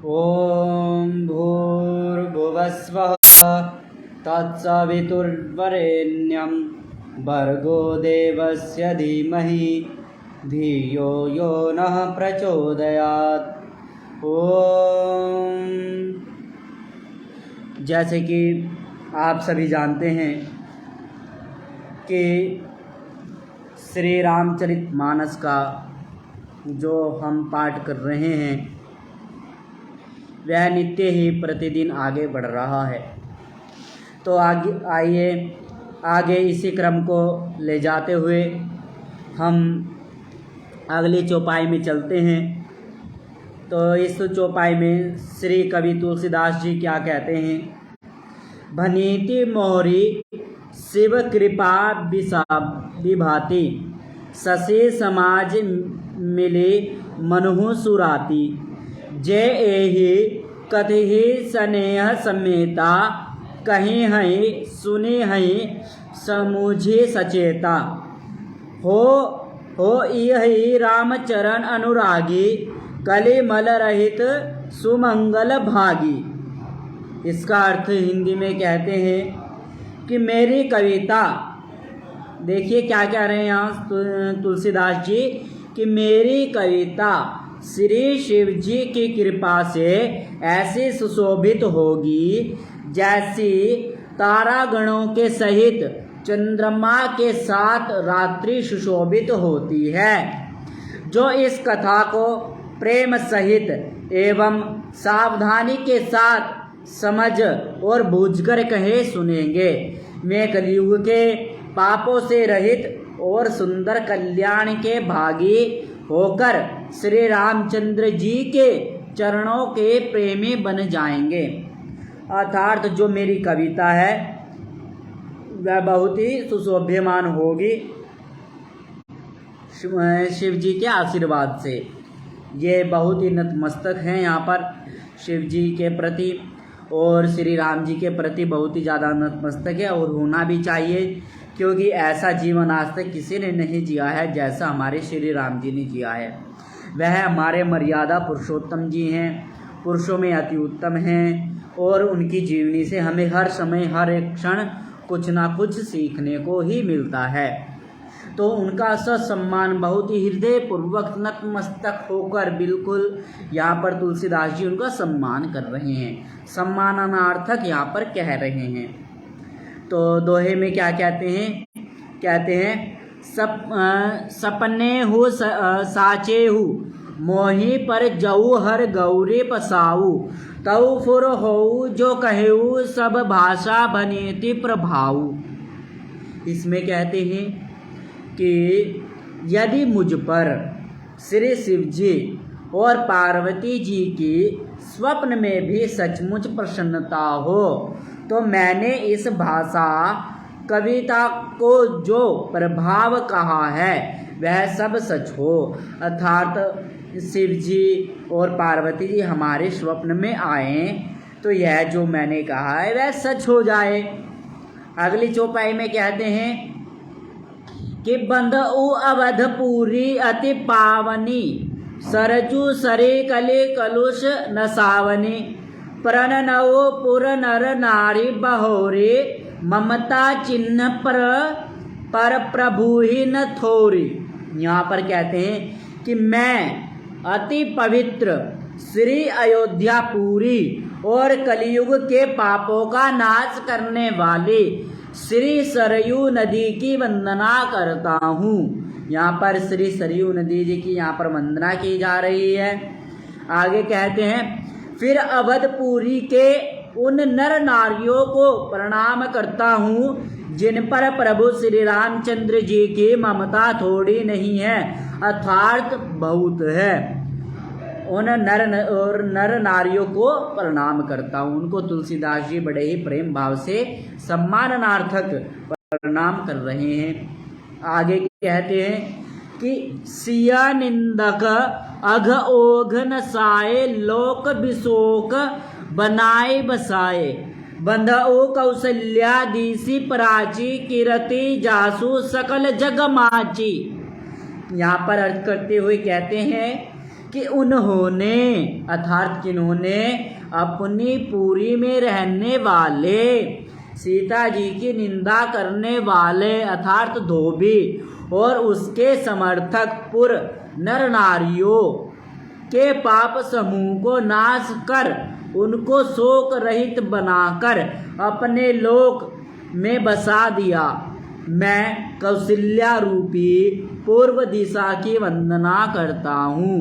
ॐ भूर्भुवस्वः तत्सवितुर्वरेण्यं भर्गो देवस्य धीमहि धियो यो नः प्रचोदयात्। ओम। जैसे कि आप सभी जानते हैं कि श्री रामचरितमानस का जो हम पाठ कर रहे हैं वह नित्य ही प्रतिदिन आगे बढ़ रहा है। तो आइए आगे इसी क्रम को ले जाते हुए हम अगली चौपाई में चलते हैं। तो इस चौपाई में श्री कवि तुलसीदास जी क्या कहते हैं। भनीति मोहरी शिव कृपा विभाति ससे समाज मिले मनुहु सुराती जय एहि कथहि स्नेह समेता कहीं हैं सुने हैं समुझे सचेता हो यही रामचरण अनुरागी कली मल रहित सुमंगल भागी। इसका अर्थ हिंदी में कहते हैं कि मेरी कविता, देखिए क्या कह रहे हैं यहाँ तुलसीदास जी, कि मेरी कविता श्री शिव जी की कृपा से ऐसी सुशोभित होगी जैसी तारागणों के सहित चंद्रमा के साथ रात्रि सुशोभित होती है। जो इस कथा को प्रेम सहित एवं सावधानी के साथ समझ और बूझकर कहे सुनेंगे, मैं कलयुग के पापों से रहित और सुंदर कल्याण के भागी होकर श्री रामचंद्र जी के चरणों के प्रेमी बन जाएंगे। अर्थात जो मेरी कविता है वह बहुत ही सुशोभ्यमान होगी शिव जी के आशीर्वाद से। ये बहुत ही नतमस्तक हैं यहाँ पर शिव जी के प्रति और श्री राम जी के प्रति बहुत ही ज़्यादा नतमस्तक है, और होना भी चाहिए, क्योंकि ऐसा जीवन आज तक किसी ने नहीं जिया है जैसा हमारे श्री राम जी ने जिया है। वह हमारे मर्यादा पुरुषोत्तम जी हैं, पुरुषों में अति उत्तम हैं, और उनकी जीवनी से हमें हर समय हर एक क्षण कुछ ना कुछ सीखने को ही मिलता है। तो उनका सम्मान बहुत ही हृदय पूर्वक नतमस्तक होकर बिल्कुल यहाँ पर तुलसीदास जी उनका सम्मान कर रहे हैं, सम्मानार्थक यहाँ पर कह रहे हैं। तो दोहे में क्या कहते हैं सपने हो साचे हु मोही पर जऊ हर गौरी पसाऊ तऊ फुर हो जो कहेऊ सब भाषा बनेति प्रभाऊ। इसमें कहते हैं कि यदि मुझ पर श्री शिव जी और पार्वती जी की स्वप्न में भी सचमुच प्रसन्नता हो तो मैंने इस भाषा कविता को जो प्रभाव कहा है वह सब सच हो। अर्थात शिव जी और पार्वती जी हमारे स्वप्न में आए तो यह जो मैंने कहा है वह सच हो जाए। अगली चौपाई में कहते हैं कि बंधु अवधपुरी अति पावनी सरजू सरे कले कलुष नसावनी प्रण नवो पुर नर नारी बहोरे ममता चिन्ह पर प्रभु ही न थोरी। यहाँ पर कहते हैं कि मैं अति पवित्र श्री अयोध्यापुरी और कलयुग के पापों का नाश करने वाली श्री सरयू नदी की वंदना करता हूँ। यहाँ पर श्री सरयू नदी जी की यहाँ पर वंदना की जा रही है। आगे कहते हैं फिर अवधपुरी के उन नर नारियों को प्रणाम करता हूँ जिन पर प्रभु श्री रामचंद्र जी की ममता थोड़ी नहीं है अर्थात बहुत है। उन नर नारियों को प्रणाम करता हूँ। उनको तुलसीदास जी बड़े ही प्रेम भाव से सम्मानार्थक प्रणाम कर रहे हैं। आगे कहते हैं कि सिया निंदक अघ ओघ नसाए लोक विशोक बनाए बसाए बंधो कौशल्या दिशि प्राची कीरति जासु सकल जग माची। यहाँ पर अर्थ करते हुए कहते हैं कि उन्होंने अर्थात किन्होंने अपनी पुरी में रहने वाले सीता जी की निंदा करने वाले अर्थात धोबी और उसके समर्थक पुर नर नारियों के पाप समूह को नाश कर उनको शोक रहित बनाकर अपने लोक में बसा दिया। मैं कौशल्या रूपी पूर्व दिशा की वंदना करता हूँ।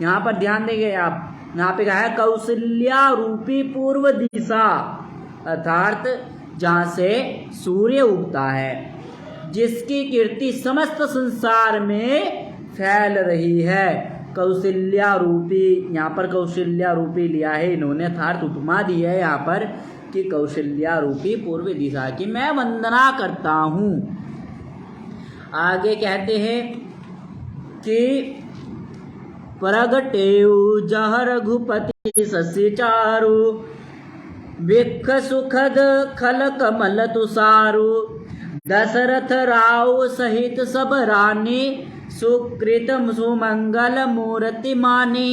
यहाँ पर ध्यान देंगे आप, यहाँ पे कहा है कौशल्या रूपी पूर्व दिशा अर्थात जहाँ से सूर्य उगता है, जिसकी कीर्ति समस्त संसार में फैल रही है। कौशल्या रूपी, यहाँ पर कौशल्या रूपी लिया है इन्होंने, अर्थात उपमा दी है यहाँ पर कि कौशल्या रूपी पूर्व दिशा की मैं वंदना करता हूँ। आगे कहते हैं कि प्रगटेउ जह रघुपति शशि चारु विख सुखद खल कमल तुषारु दशरथ राव सहित सब रानी सुकृत सुमंगल मूर्ति मानी।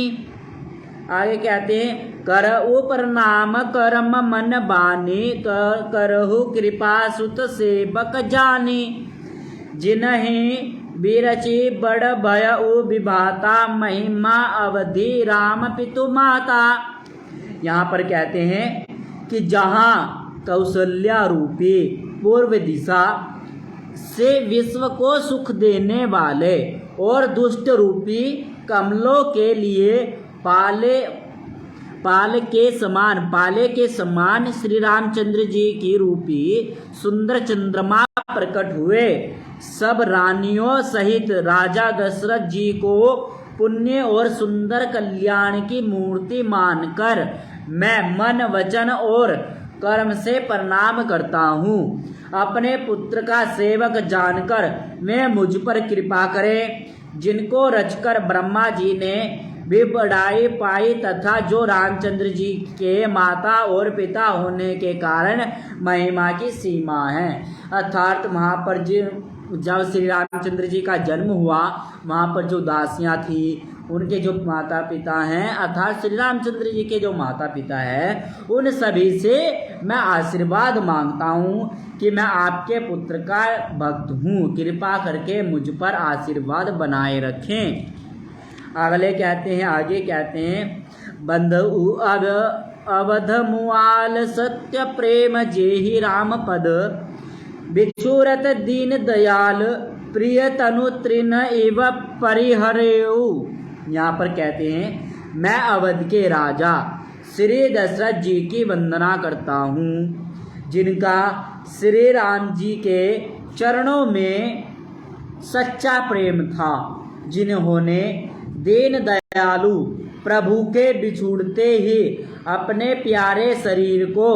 आगे कहते हैं कर प्रणाम करम मन बानी करहु कृपा सुत सेवक जानी जिन्हें बिरची बड़ भय विभाता महिमा अवधि राम पितु माता। यहाँ पर कहते हैं कि जहाँ कौशल्या रूपी पूर्व दिशा से विश्व को सुख देने वाले और दुष्ट रूपी कमलों के लिए पाले के समान श्री रामचंद्र जी की रूपी सुंदर चंद्रमा प्रकट हुए, सब रानियों सहित राजा दशरथ जी को पुण्य और सुंदर कल्याण की मूर्ति मानकर मैं मन वचन और कर्म से प्रणाम करता हूँ। अपने पुत्र का सेवक जानकर मैं मुझ पर कृपा करे, जिनको रचकर ब्रह्मा जी ने भी बढ़ाई पाई तथा जो रामचंद्र जी के माता और पिता होने के कारण महिमा की सीमा है। अर्थात वहाँ पर जब श्री रामचंद्र जी का जन्म हुआ, वहाँ पर जो दासियाँ थी उनके जो माता पिता हैं, अर्थात श्री रामचंद्र जी के जो माता पिता हैं, उन सभी से मैं आशीर्वाद मांगता हूँ कि मैं आपके पुत्र का भक्त हूँ, कृपा करके मुझ पर आशीर्वाद बनाए रखें। अगले कहते हैं, आगे कहते हैं बंधु अवध मुआल सत्य प्रेम जेहि राम पद बिछुरत दीन दयाल प्रिय तनु तृण एव परिहरेऊ। यहाँ पर कहते हैं मैं अवध के राजा श्री दशरथ जी की वंदना करता हूँ, जिनका श्री राम जी के चरणों में सच्चा प्रेम था, जिन्होंने दीन दयालु प्रभु के बिछुड़ते ही अपने प्यारे शरीर को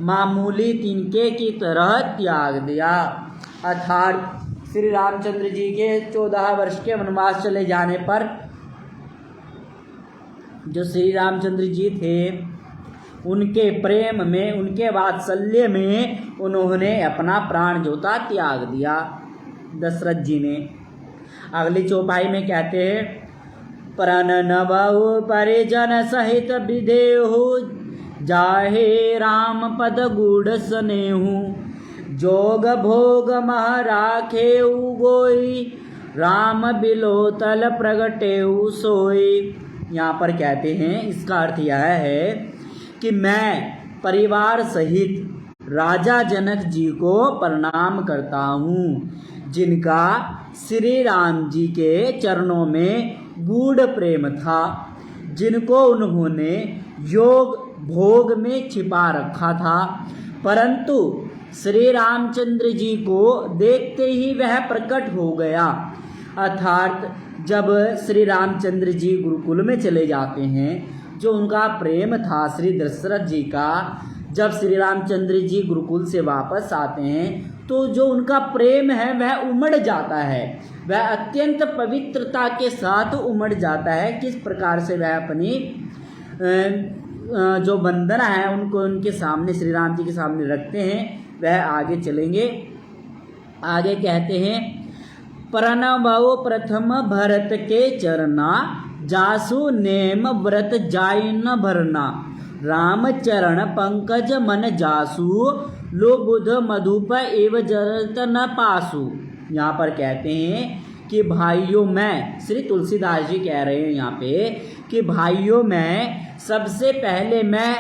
मामूली तिनके की तरह त्याग दिया। अर्थात श्री रामचंद्र जी के 14 वर्ष के वनवास चले जाने पर जो श्री रामचंद्र जी थे, उनके प्रेम में, उनके वात्सल्य में उन्होंने अपना प्राण जोता त्याग दिया दशरथ जी ने। अगली चौपाई में कहते हैं प्रण नभउ परिजन सहित विदेहु जाहे राम पद गूढ़ स्नेहु जोग भोग मह राखेउ गोई राम बिलोतल प्रगटेउ सोई। यहाँ पर कहते हैं, इसका अर्थ यह है कि मैं परिवार सहित राजा जनक जी को प्रणाम करता हूँ, जिनका श्री राम जी के चरणों में गूढ़ प्रेम था, जिनको उन्होंने योग भोग में छिपा रखा था, परंतु श्री रामचंद्र जी को देखते ही वह प्रकट हो गया। अर्थात जब श्री रामचंद्र जी गुरुकुल में चले जाते हैं, जो उनका प्रेम था श्री दशरथ जी का, जब श्री रामचंद्र जी गुरुकुल से वापस आते हैं तो जो उनका प्रेम है वह उमड़ जाता है, वह अत्यंत पवित्रता के साथ उमड़ जाता है। किस प्रकार से वह अपनी जो वंदना है उनको उनके सामने श्री राम जी के सामने रखते हैं, वह आगे चलेंगे। आगे कहते हैं प्रणवो प्रथम भरत के चरना जासु नेम व्रत जाय न भरना, राम चरण पंकज मन जासु, लो बुध मधुप एव जरत न पासु। यहाँ पर कहते हैं कि भाइयों, मैं श्री तुलसीदास जी कह रहे हैं यहाँ पे कि भाइयों, मैं सबसे पहले मैं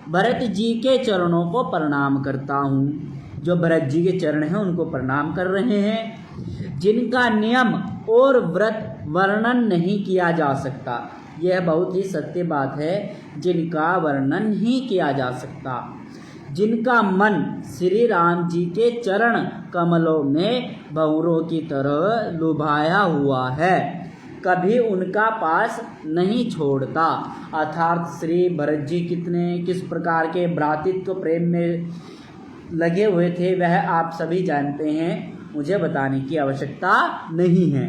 भरत जी के चरणों को प्रणाम करता हूँ। जो भरत जी के चरण हैं उनको प्रणाम कर रहे हैं, जिनका नियम और व्रत वर्णन नहीं किया जा सकता। यह बहुत ही सत्य बात है, जिनका वर्णन नहीं किया जा सकता, जिनका मन श्री राम जी के चरण कमलों में भंवरों की तरह लुभाया हुआ है, कभी उनका पास नहीं छोड़ता। अर्थात श्री भरत जी किस प्रकार के भ्रातृत्व प्रेम में लगे हुए थे वह आप सभी जानते हैं, मुझे बताने की आवश्यकता नहीं है।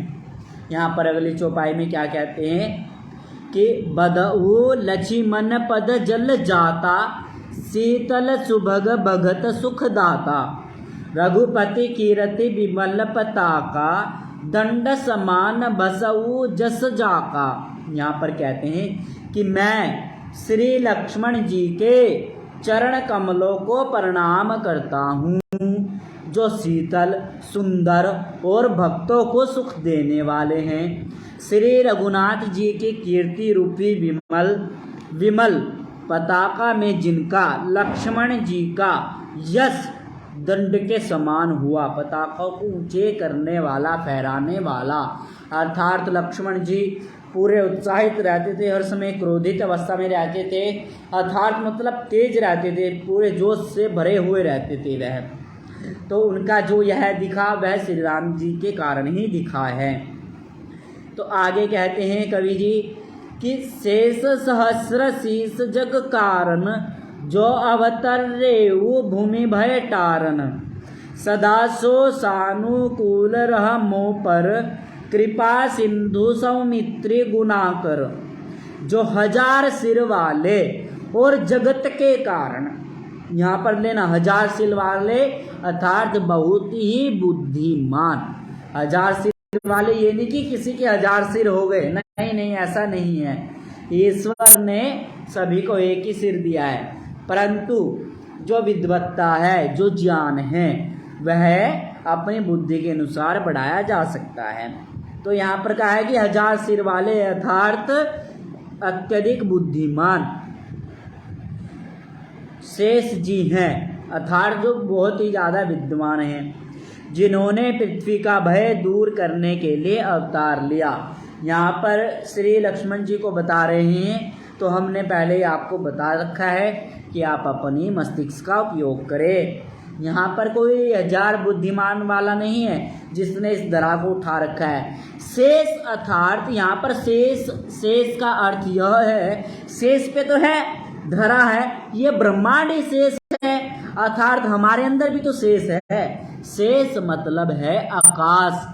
यहाँ पर अगली चौपाई में क्या कहते हैं कि बदऊ लक्ष्मण पद जल जाता, शीतल सुभग भगत सुखदाता, रघुपति कीरति विमल पताका, दंड समान बसऊ जस जाका। यहाँ पर कहते हैं कि मैं श्री लक्ष्मण जी के चरण कमलों को प्रणाम करता हूँ, जो शीतल सुंदर और भक्तों को सुख देने वाले हैं। श्री रघुनाथ जी की कीर्ति रूपी विमल पताका में जिनका लक्ष्मण जी का यश दंड के समान हुआ, पताका को ऊंचे करने वाला, फहराने वाला। अर्थात लक्ष्मण जी पूरे उत्साहित रहते थे, हर समय क्रोधित अवस्था में रहते थे, अर्थात मतलब तेज रहते थे, पूरे जोश से भरे हुए रहते थे वह। तो उनका जो यह दिखा वह श्री राम जी के कारण ही दिखा है। तो आगे कहते हैं कवि जी कि शेष सहस्र शीस जग कारण, जो अवतर रेऊ भूमि भय टारन, सदा सो सानुकूल रह मोह पर, कृपा सिंधु सौमित्री गुणाकर, जो हजार सिर वाले और जगत के कारण। यहाँ पर लेना हजार सिर वाले अर्थात बहुत ही बुद्धिमान। हजार सिर वाले ये नहीं कि किसी के हजार सिर हो गए, नहीं, ऐसा नहीं है। ईश्वर ने सभी को एक ही सिर दिया है, परंतु जो विद्वत्ता है, जो ज्ञान है, वह अपनी बुद्धि के अनुसार बढ़ाया जा सकता है। तो यहाँ पर कहा है कि हजार सिर वाले अर्थात अत्यधिक बुद्धिमान शेष जी हैं, अर्थात जो बहुत ही ज़्यादा विद्वान हैं, जिन्होंने पृथ्वी का भय दूर करने के लिए अवतार लिया। यहाँ पर श्री लक्ष्मण जी को बता रहे हैं, तो हमने पहले ही आपको बता रखा है कि आप अपनी मस्तिष्क का उपयोग करें। यहाँ पर कोई हजार बुद्धिमान वाला नहीं है जिसने इस धरा को उठा रखा है। शेष अर्थात यहाँ पर शेष का अर्थ यह है, शेष पे तो है, धरा है, ये ब्रह्मांड ही शेष है, अर्थात हमारे अंदर भी तो शेष है। शेष मतलब है आकाश,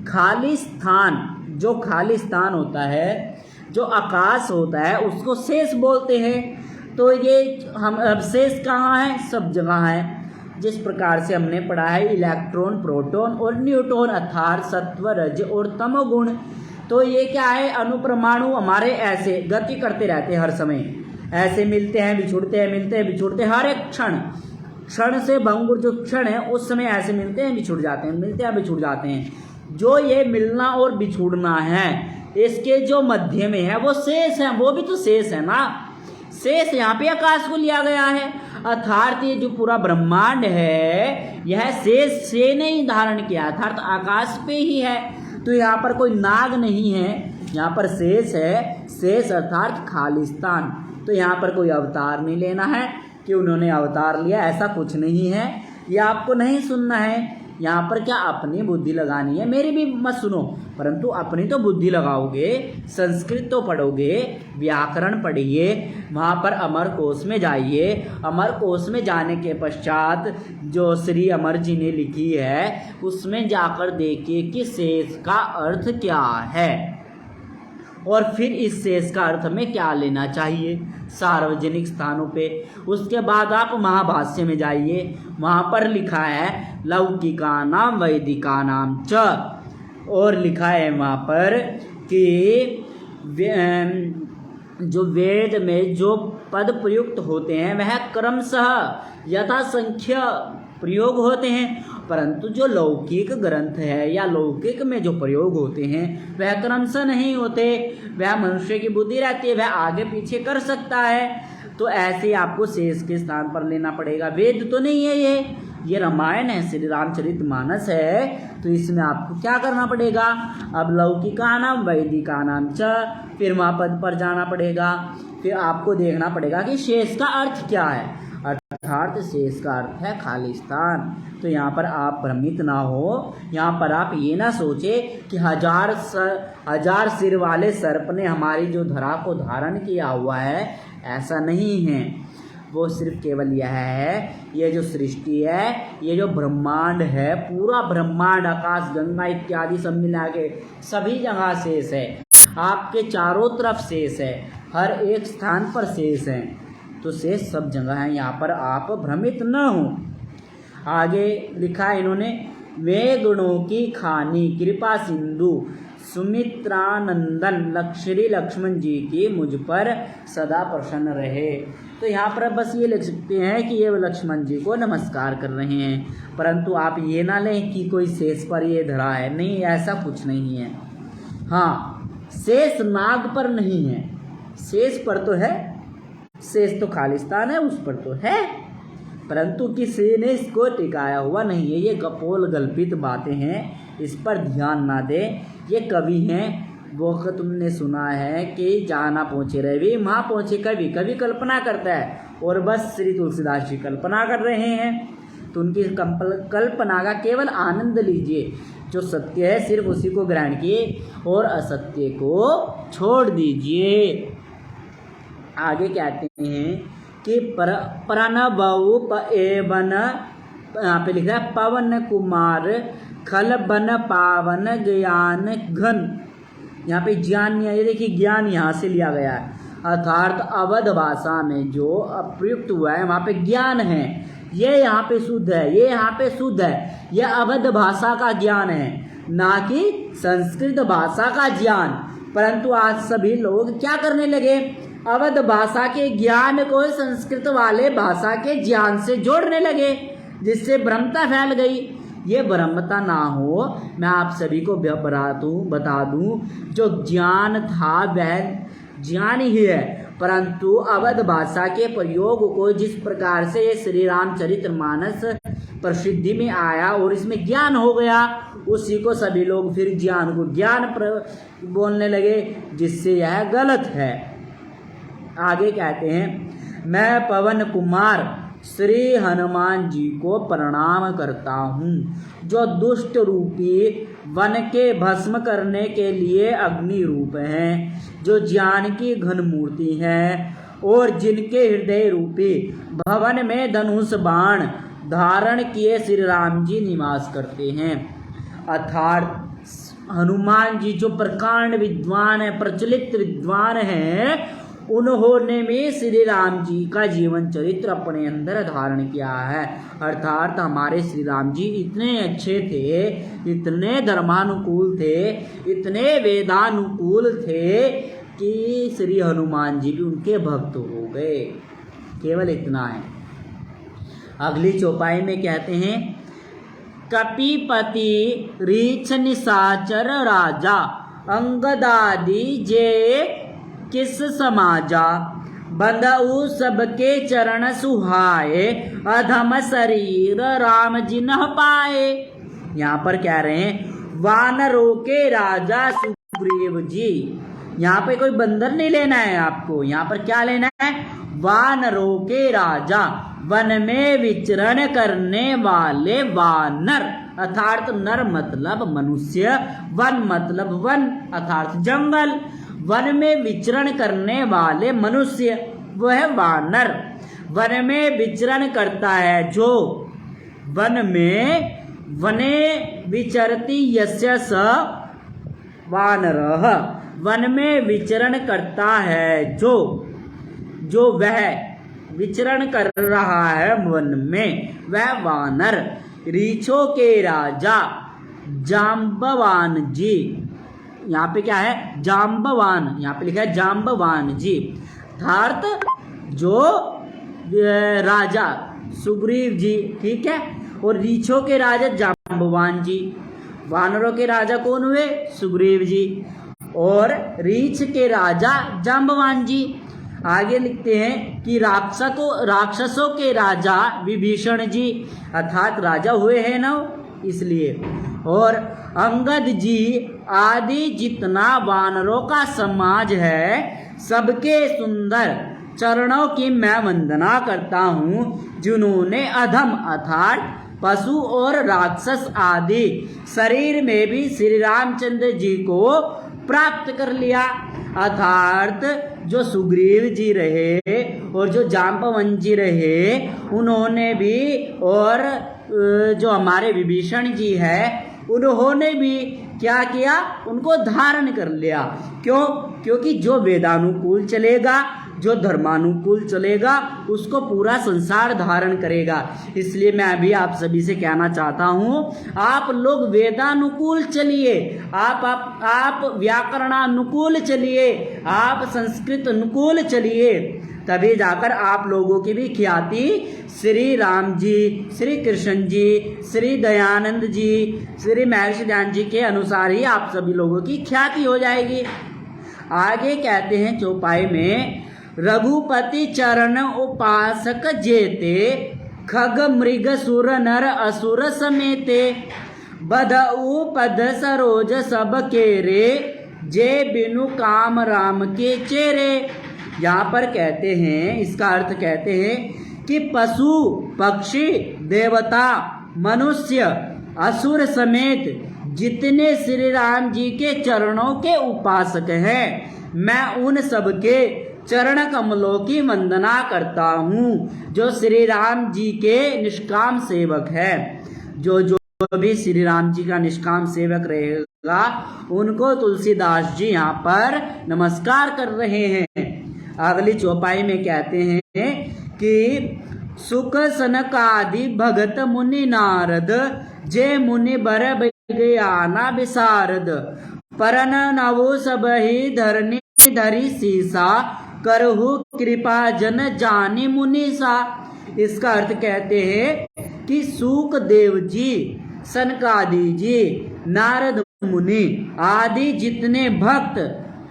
खाली स्थान। जो खाली स्थान होता है, जो आकाश होता है, उसको शेष बोलते हैं। तो ये हम शेष कहाँ है? सब जगह है। जिस प्रकार से हमने पढ़ा है इलेक्ट्रॉन, प्रोटॉन और न्यूट्रॉन अर्थात सत्व, रज और तमोगुण। तो ये क्या है? अणुपरमाणु हमारे ऐसे गति करते रहते हैं, हर समय ऐसे मिलते हैं, बिछुड़ते हैं, मिलते हैं, बिछुड़ते हैं। हर एक क्षण से भंगुर जो क्षण है उस समय ऐसे मिलते हैं, बिछुड़ जाते हैं, मिलते हैं, बिछुड़ जाते हैं। जो ये मिलना और बिछुड़ना है, इसके जो मध्य में है वो शेष है, वो भी तो शेष है ना। शेष यहाँ पे आकाश को लिया गया है, अर्थात ये जो पूरा ब्रह्मांड है यह शेष से नहीं धारण किया, अर्थात आकाश पे ही है। तो यहाँ पर कोई नाग नहीं है, यहाँ पर शेष है। शेष अर्थात खालिस्तान। तो यहाँ पर कोई अवतार नहीं लेना है कि उन्होंने अवतार लिया, ऐसा कुछ नहीं है। ये आपको नहीं सुनना है। यहाँ पर क्या अपनी बुद्धि लगानी है, मेरी भी मत सुनो, परंतु अपनी तो बुद्धि लगाओगे। संस्कृत तो पढ़ोगे, व्याकरण पढ़िए, वहाँ पर अमर कोश में जाइए। अमर कोश में जाने के पश्चात जो श्री अमर जी ने लिखी है उसमें जाकर देखिए कि शेष का अर्थ क्या है और फिर इस शेष का अर्थ में क्या लेना चाहिए सार्वजनिक स्थानों पे। उसके बाद आप महाभाष्य में जाइए, वहाँ पर लिखा है लौकिका नाम वैदिका नाम च, और लिखा है वहाँ पर कि जो वेद में जो पद प्रयुक्त होते हैं वह क्रमशः यथासंख्य प्रयोग होते हैं, परंतु जो लौकिक ग्रंथ है या लौकिक में जो प्रयोग होते हैं वह क्रमशः नहीं होते। वह मनुष्य की बुद्धि रहती है, वह आगे पीछे कर सकता है, तो ऐसे आपको शेष के स्थान पर लेना पड़ेगा। वेद तो नहीं है ये रामायण है, श्री रामचरितमानस है, तो इसमें आपको क्या करना पड़ेगा, अब लौकिका नाम वैदिका नाम च, फिर महापद पर जाना पड़ेगा, फिर आपको देखना पड़ेगा कि शेष का अर्थ क्या है, अर्थात शेष का अर्थ है खाली स्थान। तो यहाँ पर आप भ्रमित ना हो, यहाँ पर आप ये ना सोचे कि हजार सिर वाले सर्प ने हमारी जो धरा को धारण किया हुआ है, ऐसा नहीं है। वो सिर्फ केवल यह है, ये जो सृष्टि है, ये जो ब्रह्मांड है, पूरा ब्रह्मांड, आकाश गंगा इत्यादि सब मिला के सभी जगह शेष है, आपके चारों तरफ शेष है, हर एक स्थान पर शेष है, तो शेष सब जगह है, यहाँ पर आप भ्रमित न हो। आगे लिखा है इन्होंने, वे गुणों की खानी कृपा सिंधु सुमित्रानंदन श्री लक्ष्मण जी की मुझ पर सदा प्रसन्न रहे। तो यहाँ पर बस ये लिख सकते हैं कि ये लक्ष्मण जी को नमस्कार कर रहे हैं, परंतु आप ये ना लें कि कोई शेष पर ये धरा है, नहीं, ऐसा कुछ नहीं है। हाँ, शेष नाग पर नहीं है, शेष पर तो है, शेष तो खालिस्तान है, उस पर तो है, परंतु किसी ने इसको टिकाया हुआ नहीं है। ये गपोल गल्पित बातें हैं, इस पर ध्यान ना दे। ये कवि हैं, वो तुमने सुना है कि जाना पहुँचे रवि वहाँ पहुँचे कवि, कवि कल्पना करता है, और बस श्री तुलसीदास जी कल्पना कर रहे हैं, तो उनकी कल्पना का केवल आनंद लीजिए। जो सत्य है सिर्फ उसी को ग्रहण किए और असत्य को छोड़ दीजिए। आगे कहते हैं कि प्रणबऊ एवन, यहाँ पे लिखा है पवन कुमार खल बन पावन ज्ञान घन, यहाँ पे ज्ञान, ये देखिए ज्ञान यहाँ से लिया गया है, अर्थात अवध भाषा में जो अप्रयुक्त हुआ है वहाँ पे ज्ञान है, ये यहाँ पे शुद्ध है, ये यहाँ पे शुद्ध है, ये अवध भाषा का ज्ञान है, ना कि संस्कृत भाषा का ज्ञान। परंतु आज सभी लोग क्या करने लगे, अवध भाषा के ज्ञान को संस्कृत वाले भाषा के ज्ञान से जोड़ने लगे, जिससे भ्रमता फैल गई। ये भ्रमता ना हो, मैं आप सभी को बता दूं, जो ज्ञान था वह ज्ञान ही है, परंतु अवध भाषा के प्रयोग को जिस प्रकार से ये श्री रामचरितमानस प्रसिद्धि में आया और इसमें ज्ञान हो गया, उसी को सभी लोग फिर ज्ञान को ज्ञान बोलने लगे, जिससे यह गलत है। आगे कहते हैं, मैं पवन कुमार श्री हनुमान जी को प्रणाम करता हूँ, जो दुष्ट रूपी वन के भस्म करने के लिए अग्नि रूप हैं, जो ज्ञान की घन मूर्ति हैं, और जिनके हृदय रूपी भवन में धनुष बाण धारण किए श्री राम जी निवास करते हैं। अर्थात हनुमान जी जो प्रकांड विद्वान है, प्रचलित विद्वान हैं, उन्होंने में श्री राम जी का जीवन चरित्र अपने अंदर धारण किया है। अर्थात हमारे श्री राम जी इतने अच्छे थे, इतने धर्मानुकूल थे, इतने वेदानुकूल थे कि श्री हनुमान जी भी उनके भक्त हो गए। केवल इतना है। अगली चौपाई में कहते हैं, कपिपति रीछ निशाचर राजा अंगदादि जे किस समाजा, बंधु सबके चरण सुहाए, अधम शरीर राम जिन्ह पाए। यहाँ पर कह रहे हैं, वानरों के राजा सुग्रीव जी, यहाँ पे कोई बंदर नहीं लेना है आपको, यहाँ पर क्या लेना है, वानरों के राजा, वन में विचरण करने वाले वानर, अर्थात नर मतलब मनुष्य, वन मतलब वन अर्थात जंगल, वन में विचरण करने वाले मनुष्य वह वानर। वन में विचरण करता है जो, वन में वने विचरति यस्य स वानरः, वन में विचरण करता है जो वह विचरण कर रहा है वन में, वह वानर। रीछों के राजा जाम्बवान जी, यहाँ पे क्या है, जाम्बवान, यहाँ पे लिखा है जाम्बवान जी, अर्थात जो राजा सुग्रीव जी, ठीक है, और रीछों के राजा जाम्बवान जी, वानरों के राजा कौन हुए, सुग्रीव जी, और रीछ के राजा जाम्बवान जी। आगे लिखते हैं कि राक्षसों के राजा विभीषण जी, अर्थात राजा हुए हैं ना इसलिए, और अंगद जी आदि जितना वानरों का समाज है, सबके सुंदर चरणों की मैं वंदना करता हूँ, जिन्होंने अधम अर्थात पशु और राक्षस आदि शरीर में भी श्री रामचंद्र जी को प्राप्त कर लिया। अर्थात जो सुग्रीव जी रहे और जो जाम्बवन जी रहे, उन्होंने भी, और जो हमारे विभीषण जी है, उन्होंने भी क्या किया, उनको धारण कर लिया। क्यों? क्योंकि जो वेदानुकूल चलेगा, जो धर्मानुकूल चलेगा, उसको पूरा संसार धारण करेगा। इसलिए मैं अभी आप सभी से कहना चाहता हूँ, आप लोग वेदानुकूल चलिए, आप व्याकरणानुकूल चलिए, आप संस्कृत अनुकूल चलिए, तभी जाकर आप लोगों की भी ख्याति श्री राम जी, श्री कृष्ण जी, श्री दयानंद जी, श्री महर्षि दयानंद जी के अनुसार ही आप सभी लोगों की ख्याति हो जाएगी। आगे कहते हैं चौपाई में, रघुपति चरण उपासक जेते, खग मृग सुर नर असुर समेते, बधऊ पद सरोज सब केरे, जे बिनु काम राम के चेरे। यहाँ पर कहते हैं, इसका अर्थ कहते हैं कि पशु पक्षी देवता मनुष्य असुर समेत जितने श्री राम जी के चरणों के उपासक हैं, मैं उन सब के चरण कमलों की वंदना करता हूँ, जो श्री राम जी के निष्काम सेवक है। जो भी श्री राम जी का निष्काम सेवक रहेगा, उनको तुलसीदास जी यहाँ पर नमस्कार कर रहे हैं। अगली चौपाई में कहते हैं कि सुख सनकादि भगत मुनि नारद, जे मुनि बर ज्ञाना विशारद, परन नवो सबहि धरनी धरी सीसा, करहु कृपा जन जानी मुनीसा। इसका अर्थ कहते हैं कि सूकदेव जी, सनकादि जी, नारद मुनि आदि जितने भक्त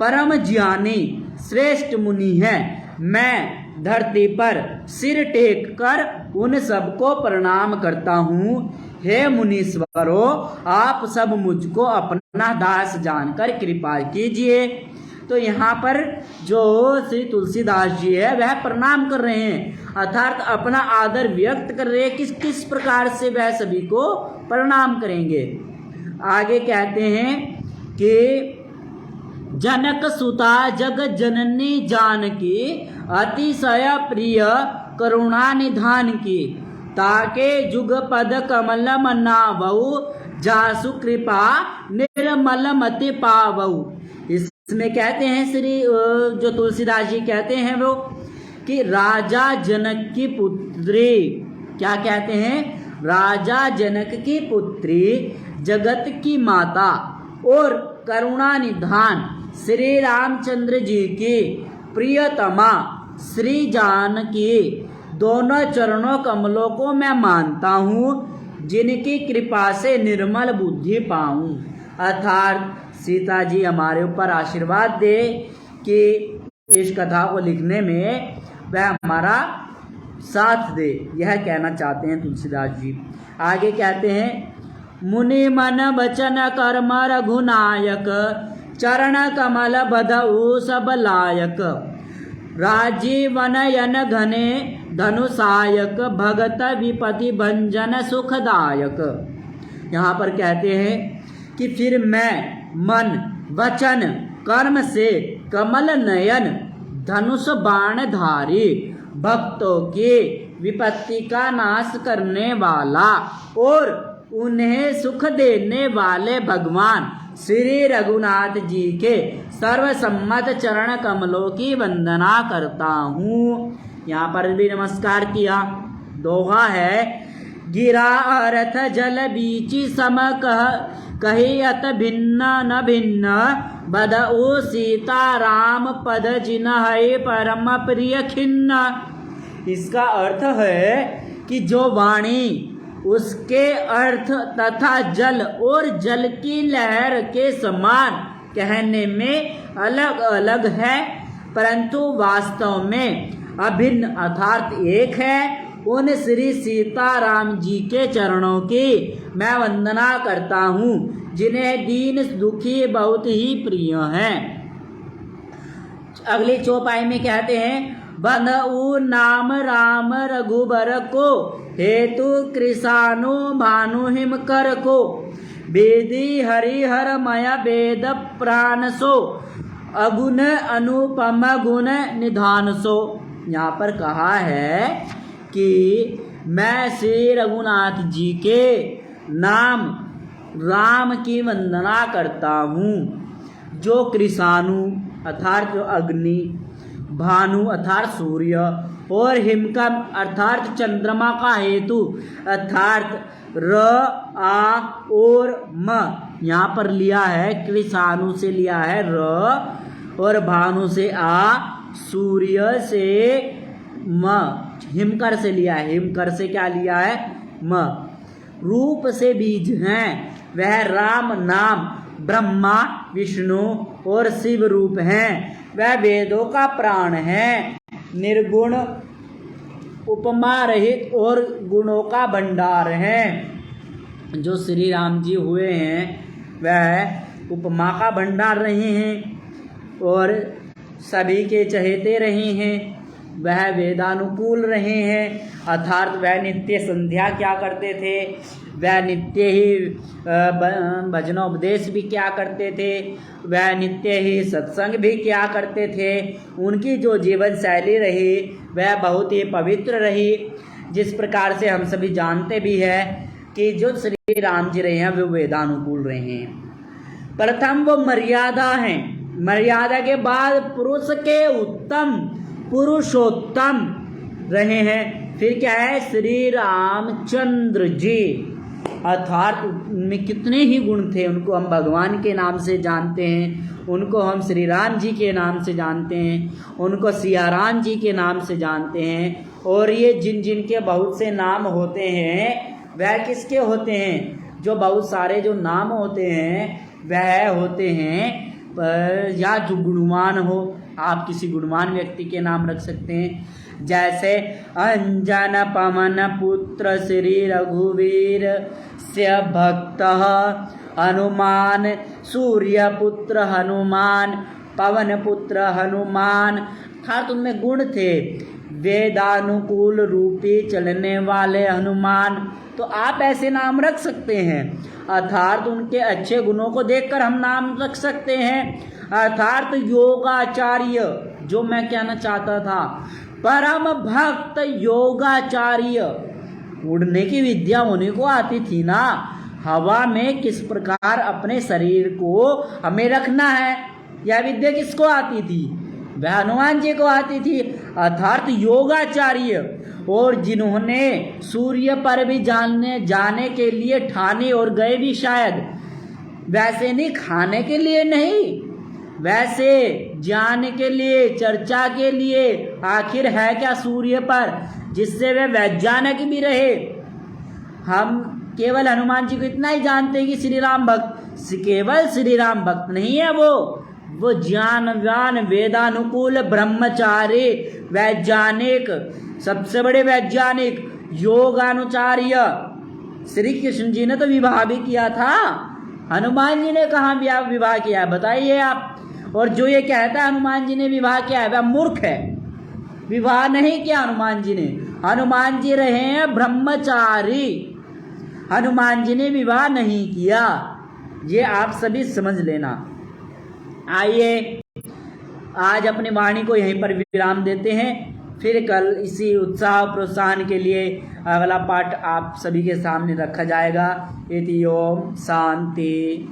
परम ज्ञानी श्रेष्ठ मुनि हैं, मैं धरती पर सिर टेक कर उन सबको प्रणाम करता हूँ। हे मुनीश्वरों, आप सब मुझको अपना दास जानकर कृपा कीजिए। तो यहाँ पर जो श्री तुलसीदास जी है, वह प्रणाम कर रहे हैं, अर्थात अपना आदर व्यक्त कर रहे हैं। किस प्रकार से वह सभी को प्रणाम करेंगे। आगे कहते हैं कि जनक सुता जग जननी जानकी, अतिशय प्रिय करुणा निधान की, ताके जुग पद कमल मनावऊ, जासु कृपा निर्मल मति पावऊ। इसमें कहते हैं श्री जो तुलसीदास जी कहते हैं वो कि राजा जनक की पुत्री, क्या कहते हैं, राजा जनक की पुत्री, जगत की माता और करुणा निधान श्री रामचंद्र जी की प्रियतमा श्री जानकी, दोनों चरणों कमलों को मैं मानता हूँ, जिनकी कृपा से निर्मल बुद्धि पाऊँ। अर्थात सीता जी हमारे ऊपर आशीर्वाद दे कि इस कथा को लिखने में वह हमारा साथ दे, यह कहना चाहते हैं तुलसीदास जी। आगे कहते हैं, मुनि मन वचन कर्म रघुनायक, चरण कमल बधऊ सब लायक, राजीवन यन घने धनुषायक, भगत विपति भंजन सुखदायक। यहाँ पर कहते हैं कि फिर मैं मन वचन कर्म से कमल नयन धनुष बाण धारी, भक्तों की विपत्ति का नाश करने वाला और उन्हें सुख देने वाले भगवान श्री रघुनाथ जी के सर्वसम्मत चरण कमलों की वंदना करता हूँ। यहाँ पर भी नमस्कार किया। दोहा है, गिरा अर्थ जल बीची सम कह, कही अत भिन्न न भिन्न बदऊ सीता राम पद जिन्है परम प्रिय खिन्न। इसका अर्थ है कि जो वाणी उसके अर्थ तथा जल और जल की लहर के समान कहने में अलग अलग है, परंतु वास्तव में अभिन्न अर्थात एक है। उन श्री सीताराम जी के चरणों की मैं वंदना करता हूँ, जिन्हें दीन दुखी बहुत ही प्रिय हैं। अगली चौपाई में कहते हैं, बंधु नाम राम रघुबर को, हेतु कृषाणु भानु हिमकर को, वेदी हरिहर मय वेद प्राण सो, अगुण अनुपम गुण निधान सो। यहाँ पर कहा है कि मैं श्री रघुनाथ जी के नाम राम की वंदना करता हूँ, जो कृषाणु अर्थात जो अग्नि, भानु अर्थात सूर्य और हिमकम अर्थात चंद्रमा का हेतु अर्थात र आ और म यहाँ पर लिया है, कृषाणु से लिया है र और भानु से आ, सूर्य से म, हिमकर से लिया है, हिमकर से क्या लिया है म। रूप से बीज हैं, वह राम नाम ब्रह्मा विष्णु और शिव रूप हैं। वह वेदों का प्राण है, निर्गुण उपमा रहित और गुणों का भंडार है। जो श्री राम जी हुए हैं वह उपमा का भंडार रहे हैं और सभी के चहेते रहे हैं। वह वेदानुकूल रहे हैं, अर्थात वह नित्य संध्या क्या करते थे, वह नित्य ही भजनोपदेश भी क्या करते थे, वह नित्य ही सत्संग भी क्या करते थे। उनकी जो जीवन शैली रही वह बहुत ही पवित्र रही। जिस प्रकार से हम सभी जानते भी हैं कि जो श्री राम जी रहे हैं वे वेदानुकूल रहे हैं। प्रथम वो मर्यादा हैं, मर्यादा के बाद पुरुष के उत्तम पुरुषोत्तम रहे हैं। फिर क्या है, श्री रामचंद्र जी अर्थात उनमें कितने ही गुण थे। उनको हम भगवान के नाम से जानते हैं, उनको हम श्री राम जी के नाम से जानते हैं, उनको सियाराम जी के नाम से जानते हैं। और ये जिन जिन के बहुत से नाम होते हैं वह किसके होते हैं, जो बहुत सारे जो नाम होते हैं वह होते हैं या जो गुणवान हो। आप किसी गुणवान व्यक्ति के नाम रख सकते हैं, जैसे अंजन पवन पुत्र श्री रघुवीर से भक्त हनुमान, सूर्य पुत्र हनुमान, पवन पुत्र हनुमान। अर्थात उनमें गुण थे, वेदानुकूल रूपी चलने वाले हनुमान। तो आप ऐसे नाम रख सकते हैं, अर्थात उनके अच्छे गुणों को देखकर हम नाम रख सकते हैं। अर्थात योगाचार्य, जो मैं कहना चाहता था, परम भक्त योगाचार्य। उड़ने की विद्या उन्हीं को आती थी ना, हवा में किस प्रकार अपने शरीर को हमें रखना है, यह विद्या किसको आती थी, वह हनुमान जी को आती थी। अर्थात योगाचार्य, और जिन्होंने सूर्य पर भी जाने के लिए ठाने और गए भी शायद, वैसे नहीं खाने के लिए नहीं, वैसे जाने के लिए, चर्चा के लिए। आखिर है क्या सूर्य पर, जिससे वे वैज्ञानिक भी रहे। हम केवल हनुमान जी को इतना ही जानते हैं कि श्री राम भक्त, केवल श्री राम भक्त नहीं है वो ज्ञानवान वेदानुकूल ब्रह्मचारी वैज्ञानिक, सबसे बड़े वैज्ञानिक योगानुचार्य। श्री कृष्ण जी ने तो विवाह भी किया था, हनुमान जी ने कहाँ विवाह किया बताइए आप। और जो ये कहता है हनुमान जी ने विवाह किया है वह मूर्ख है, विवाह नहीं किया हनुमान जी ने। हनुमान जी रहे हैं ब्रह्मचारी, हनुमान जी ने विवाह नहीं किया, ये आप सभी समझ लेना। आइए आज अपनी वाणी को यहीं पर विराम देते हैं, फिर कल इसी उत्साह प्रोत्साहन के लिए अगला पाठ आप सभी के सामने रखा जाएगा। इति ओम शांति।